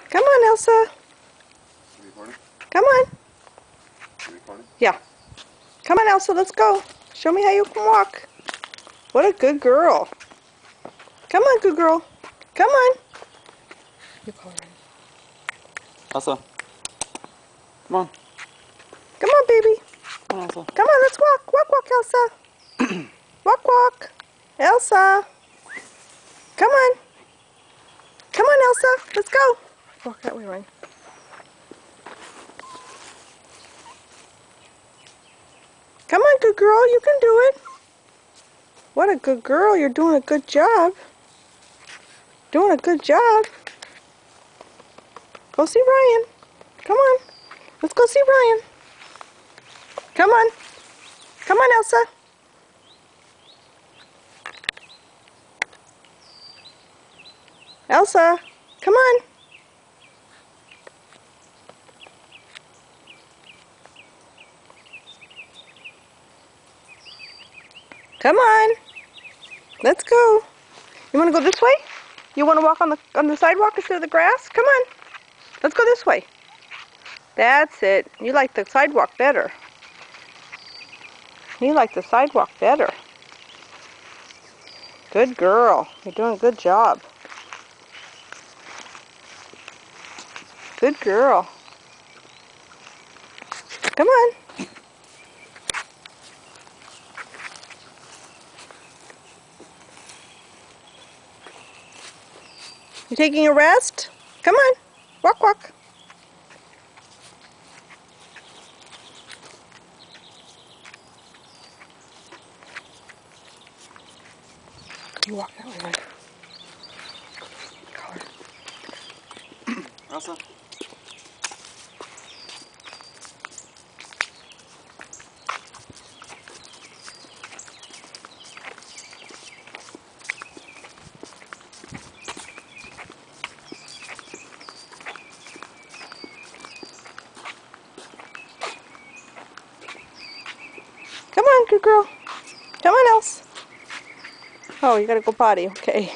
Come on, Elsa. Come on. Yeah. Come on, Elsa, let's go. Show me how you can walk. What a good girl. Come on, good girl. Come on. You call her. Elsa. Come on. Come on, baby. Come on, Elsa. Come on, let's walk. Walk, walk, Elsa. Walk, walk. Elsa. Come on. Come on, Elsa. Let's go. Walk that way, Ryan. Come on, good girl. You can do it. What a good girl. You're doing a good job. Doing a good job. Go see Ryan. Come on. Let's go see Ryan. Come on. Come on, Elsa. Elsa, come on. Come on. Let's go. You want to go this way? You want to walk on the sidewalk instead of the grass? Come on. Let's go this way. That's it. You like the sidewalk better. You like the sidewalk better. Good girl. You're doing a good job. Good girl. Come on. You taking a rest? Come on. Walk, walk. You walk that way, right? Call her. Elsa. Come on, good girl. Come on, Else. Oh, you gotta go potty. Okay.